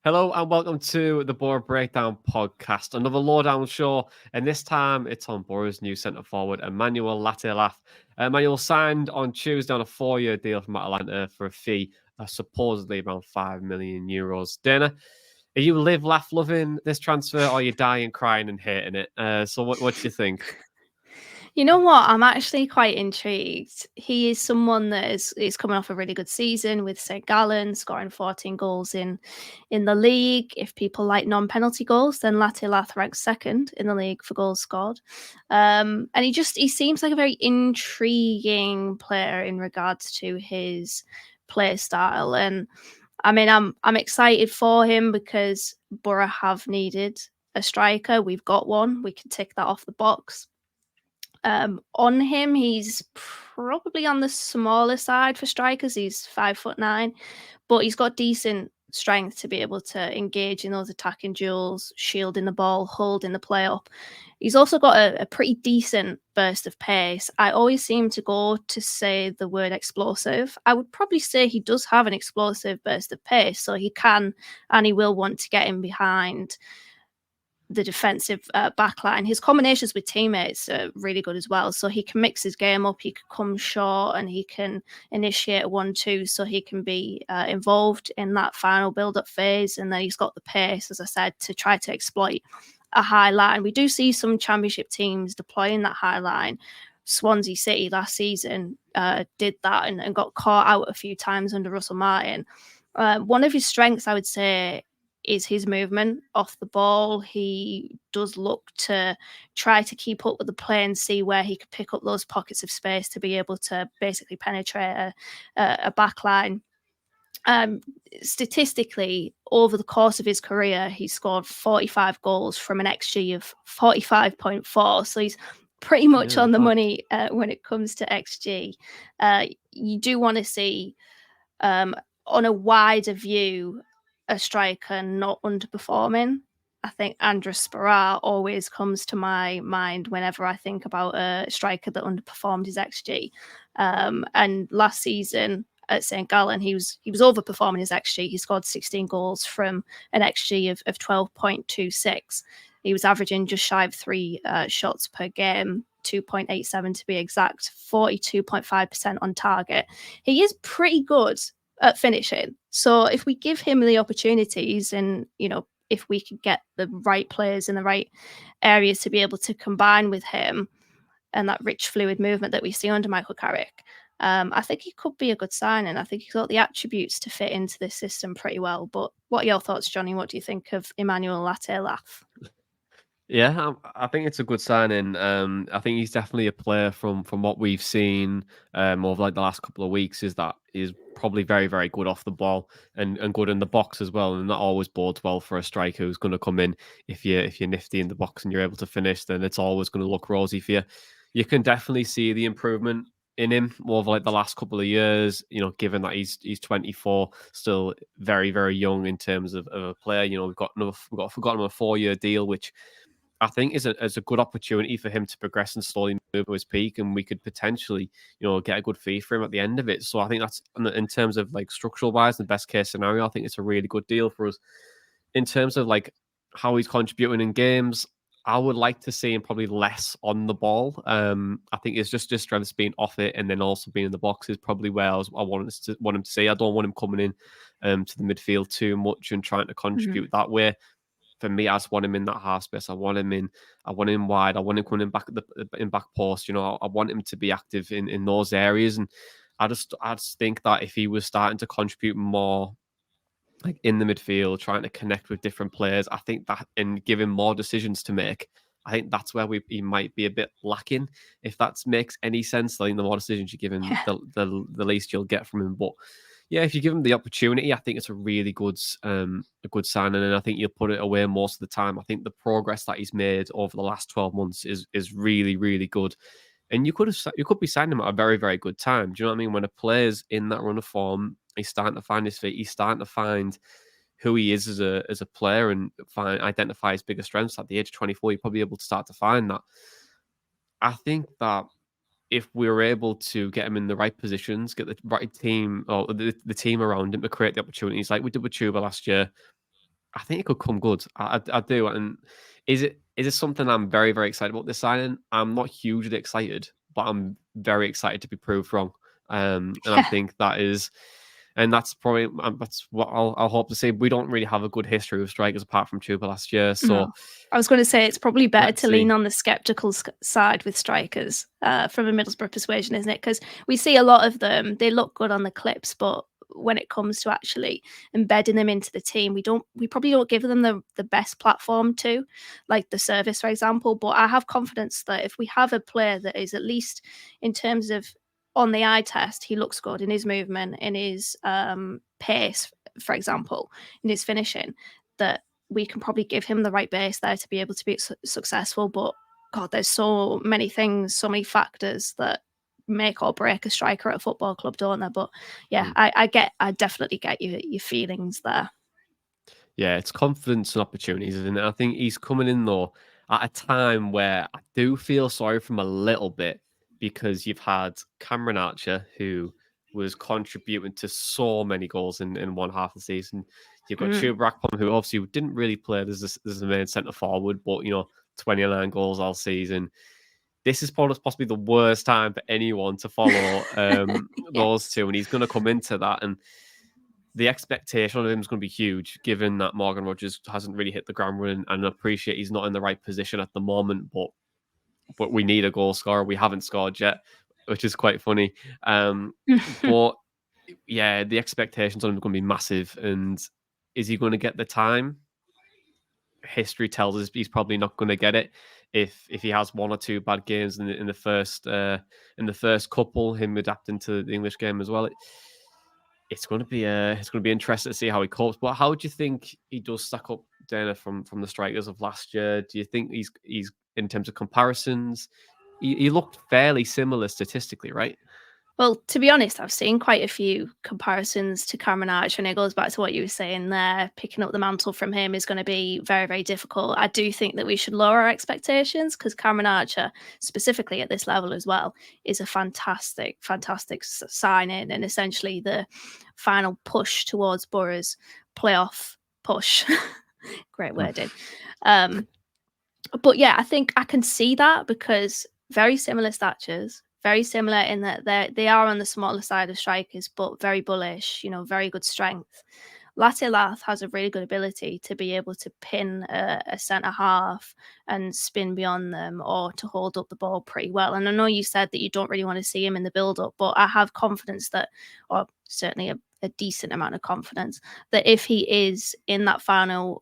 Hello and welcome to the Boro Breakdown podcast, another lowdown show, and this time it's on Boro's new centre forward, Emmanuel Latte Lath. Emmanuel signed on Tuesday on a 4-year deal from Atalanta for a fee of supposedly around €5 million. Dana, are you live, laugh, loving this transfer, or are you dying, crying, and hating it? So what do you think? You know what? I'm actually quite intrigued. He is someone that is coming off a really good season with St. Gallen, scoring 14 goals in the league. If people like non-penalty goals, then Latte Lath ranks second in the league for goals scored. And he seems like a very intriguing player in regards to his play style. And I mean, I'm excited for him because Borough have needed a striker. We've got one. We can tick that off the box. On him, he's probably on the smaller side for strikers. He's 5'9", but he's got decent strength to be able to engage in those attacking duels, shielding the ball, holding the play up. He's also got a pretty decent burst of pace. I always seem to go to say the word explosive. I would probably say he does have an explosive burst of pace, so he can and he will want to get in behind the defensive backline. His combinations with teammates are really good as well. So he can mix his game up. He can come short and he can initiate a 1-2 so he can be involved in that final build-up phase. And then he's got the pace, as I said, to try to exploit a high line. We do see some championship teams deploying that high line. Swansea City last season did that and got caught out a few times under Russell Martin. One of his strengths, I would say, is his movement off the ball. He does look to try to keep up with the play and see where he could pick up those pockets of space to be able to basically penetrate a back line. Statistically, over the course of his career, he scored 45 goals from an XG of 45.4. So he's pretty much on the money when it comes to XG. You do want to see, on a wider view, a striker not underperforming. I think Andres Sparra always comes to my mind whenever I think about a striker that underperformed his XG. And last season at St. Gallen, he was overperforming his XG. He scored 16 goals from an XG of 12.26. He was averaging just shy of 3 shots per game, 2.87 to be exact, 42.5% on target. He is pretty good at finishing. So if we give him the opportunities and, if we could get the right players in the right areas to be able to combine with him and that rich fluid movement that we see under Michael Carrick, I think he could be a good signing. I think he's got the attributes to fit into this system pretty well. But what are your thoughts, Jonny? What do you think of Emmanuel Latte Lath? Yeah, I think it's a good signing. I think he's definitely a player from what we've seen over like the last couple of weeks is that he's probably very, very good off the ball and good in the box as well. And that always bodes well for a striker who's going to come in. If you're nifty in the box and you're able to finish, then it's always going to look rosy for you. You can definitely see the improvement in him over like the last couple of years, given that he's 24, still very, very young in terms of a player. We've got him a 4-year deal, which I think is a good opportunity for him to progress and slowly move to his peak, and we could potentially, get a good fee for him at the end of it. So I think that's, in terms of like structural wise, the best case scenario. I think it's a really good deal for us. In terms of like how he's contributing in games, I would like to see him probably less on the ball. I think it's just strengths being off it and then also being in the box is probably where I want him to see. I don't want him coming in to the midfield too much and trying to contribute that way. For me, I just want him in that half space. I want him wide. I want him coming back in back post. I want him to be active in those areas. And I just think that if he was starting to contribute more, like in the midfield, trying to connect with different players, I think that and give him more decisions to make, I think that's where he might be a bit lacking. If that makes any sense, I think the more decisions you give him, the least you'll get from him. But yeah, if you give him the opportunity, I think it's a really good signing, and I think you'll put it away most of the time. I think the progress that he's made over the last 12 months is really, really good. And you could be signing him at a very, very good time. Do you know what I mean? When a player's in that run of form, he's starting to find his feet. He's starting to find who he is as a player and identify his biggest strengths. At the age of 24, you're probably able to start to find that. I think that if we were able to get him in the right positions, get the right team or the team around him to create the opportunities like we did with Chuba last year, I think it could come good. I do. And is it something I'm very, very excited about this signing? I'm not hugely excited, but I'm very excited to be proved wrong. And I Yeah. think that is, and that's probably that's what I'll hope to see. We don't really have a good history of strikers apart from Chuba last year, so No. I was going to say it's probably better let's to lean see. on the skeptical side with strikers from a Middlesbrough persuasion, isn't it? Because we see a lot of them, they look good on the clips, but when it comes to actually embedding them into the team, we probably don't give them the best platform to, like the service, for example. But I have confidence that if we have a player that is at least in terms of on the eye test, he looks good in his movement, in his pace, for example, in his finishing, that we can probably give him the right base there to be able to be successful. But God, there's so many things, so many factors that make or break a striker at a football club, don't there? But yeah, Mm. I definitely get your feelings there. Yeah, it's confidence and opportunities, isn't it? I think he's coming in though at a time where I do feel sorry for him a little bit because you've had Cameron Archer, who was contributing to so many goals in one half of the season. You've got Mm. Chuba Akpom, who obviously didn't really play as a main centre forward, but 29 goals all season. This is possibly the worst time for anyone to follow Yeah. those two, and he's going to come into that and the expectation on him is going to be huge, given that Morgan Rogers hasn't really hit the ground running. And I appreciate he's not in the right position at the moment, but we need a goal scorer. We haven't scored yet, which is quite funny. But yeah, the expectations on him are going to be massive. And is he going to get the time? History tells us he's probably not going to get it. If he has one or two bad games in the first couple, him adapting to the English game as well. It's going to be interesting to see how he copes. But how do you think he does stack up, Dana, from the strikers of last year? Do you think he's in terms of comparisons? He looked fairly similar statistically, right? Well, to be honest, I've seen quite a few comparisons to Cameron Archer, and it goes back to what you were saying there. Picking up the mantle from him is going to be very, very difficult. I do think that we should lower our expectations because Cameron Archer, specifically at this level as well, is a fantastic, fantastic signing and essentially the final push towards Boro's playoff push. Great wording. Um, but yeah, I think I can see that because very similar statures, very similar in that they are on the smaller side of strikers, but very bullish, very good strength. Latte Lath has a really good ability to be able to pin a centre half and spin beyond them or to hold up the ball pretty well. And I know you said that you don't really want to see him in the build up, but I have confidence that, or certainly a decent amount of confidence that if he is in that final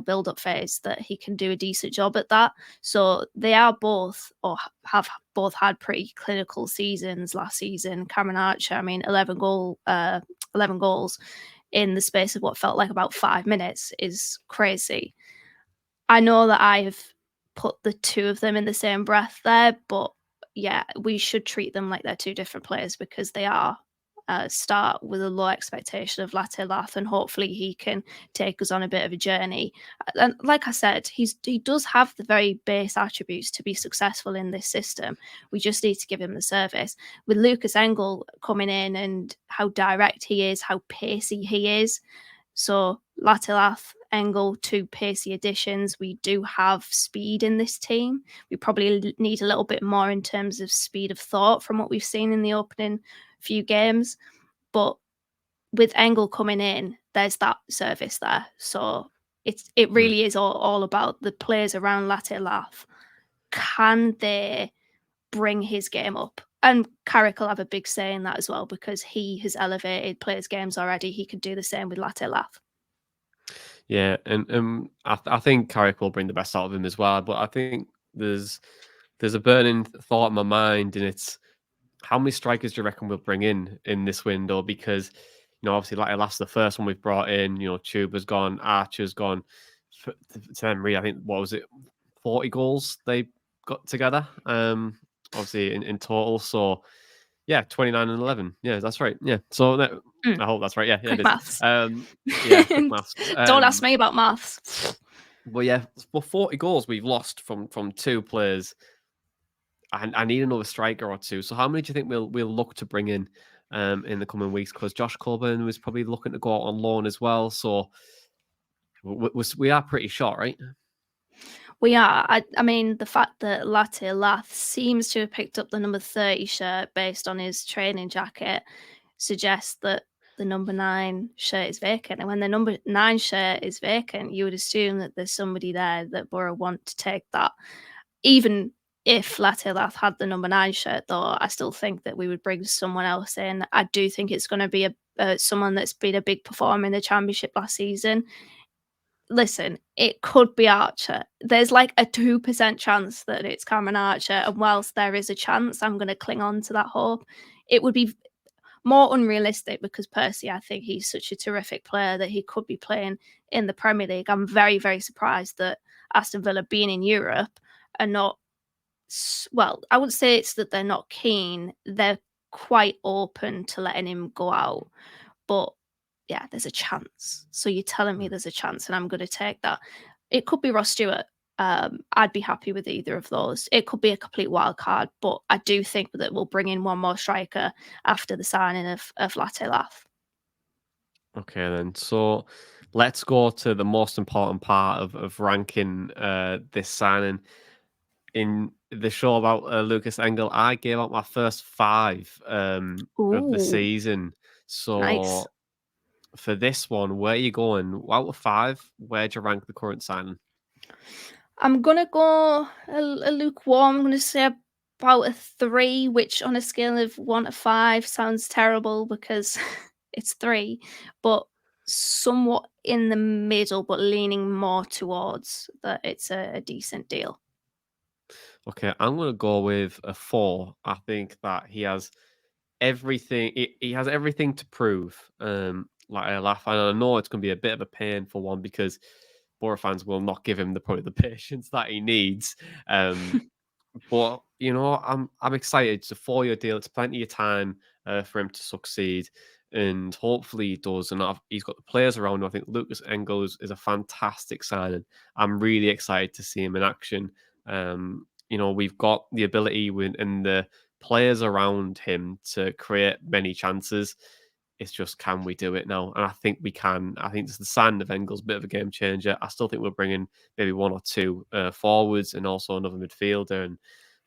build up phase, that he can do a decent job at that. So they are both or have both had pretty clinical seasons last season. Cameron Archer, I mean, 11 goals in the space of what felt like about 5 minutes is crazy. I know that I have put the two of them in the same breath there, but yeah, we should treat them like they're two different players because they are. Start with a low expectation of Latte Lath, and hopefully he can take us on a bit of a journey. And like I said, he does have the very base attributes to be successful in this system. We just need to give him the service. With Lucas Engel coming in and how direct he is, how pacey he is, so Latte Lath, Engel, two pacey additions. We do have speed in this team. We probably need a little bit more in terms of speed of thought from what we've seen in the opening few games. But with Engel coming in, there's that service there. So it Mm. really is all about the players around Latte Lath. Can they bring his game up? And Carrick will have a big say in that as well because he has elevated players' games already. He could do the same with Latte Lath. Yeah, and I think Carrick will bring the best out of him as well. But I think there's a burning thought in my mind, and it's how many strikers do you reckon we'll bring in this window? Because obviously, like last the first one we've brought in, Tuba's gone, Archer's gone. To them, really, I think what was it, 40 goals they got together? Obviously in total. So yeah, 29 and 11. Yeah, that's right. Yeah. So Mm, I hope that's right. Yeah, yeah, it quick is. maths. Yeah, quick maths. Don't ask me about maths. But yeah, well, 40 goals we've lost from two players. I need another striker or two. So how many do you think we'll look to bring in the coming weeks? Because Josh Coburn was probably looking to go out on loan as well. So We are pretty short, right? We are. I mean, the fact that Latte Lath seems to have picked up the number 30 shirt based on his training jacket suggests that the number 9 shirt is vacant. And when the number 9 shirt is vacant, you would assume that there's somebody there that Boro want to take that. Even if Latte Lath had the number 9 shirt, though, I still think that we would bring someone else in. I do think it's going to be someone that's been a big performer in the championship last season. Listen, it could be Archer. There's like a 2% chance that it's Cameron Archer. And whilst there is a chance, I'm going to cling on to that hope. It would be more unrealistic because Percy, I think he's such a terrific player that he could be playing in the Premier League. I'm very, very surprised that Aston Villa being in Europe are not, well, I wouldn't say it's that they're not keen. They're quite open to letting him go out. But yeah, there's a chance. So you're telling me there's a chance, and I'm going to take that. It could be Ross Stewart. I'd be happy with either of those. It could be a complete wild card, but I do think that we'll bring in one more striker after the signing of Latte Lath. Okay, then. So let's go to the most important part of ranking this signing. In the show about Lucas Engel, I gave out my first 5 of the Ooh, season. nice. So for this one, where are you going? Out of 5, where'd you rank the current signing? I'm gonna go a lukewarm. I'm gonna say about a 3, which on a scale of 1 to 5 sounds terrible because it's 3, but somewhat in the middle, but leaning more towards that it's a decent deal. Okay, I'm gonna go with a 4. I think that he has everything. He has everything to prove. Like I laugh, and I know it's gonna be a bit of a pain for one because Boro fans will not give him probably the patience that he needs. But I'm excited. It's a 4-year deal. It's plenty of time for him to succeed, and hopefully he does. And he's got the players around him. I think Lucas Engel is a fantastic signing. I'm really excited to see him in action. We've got the ability and the players around him to create many chances. It's just, can we do it now? And I think we can. I think the sign of Engel's a bit of a game changer. I still think we'll bring in maybe 1 or 2 forwards and also another midfielder and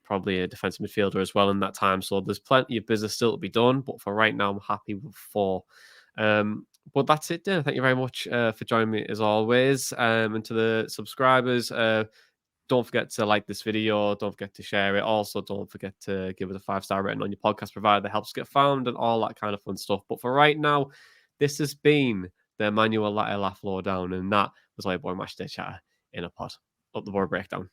probably a defensive midfielder as well in that time. So there's plenty of business still to be done. But for right now, I'm happy with 4. But that's it, Dan. Thank you very much for joining me as always. And to the subscribers, don't forget to like this video. Don't forget to share it. Also, don't forget to give us a 5-star rating on your podcast provider. That helps get found and all that kind of fun stuff. But for right now, this has been the Emmanuel Latte Lath Lowdown, and that was my boy Matchday Chatter in a pod. Up the Boro breakdown.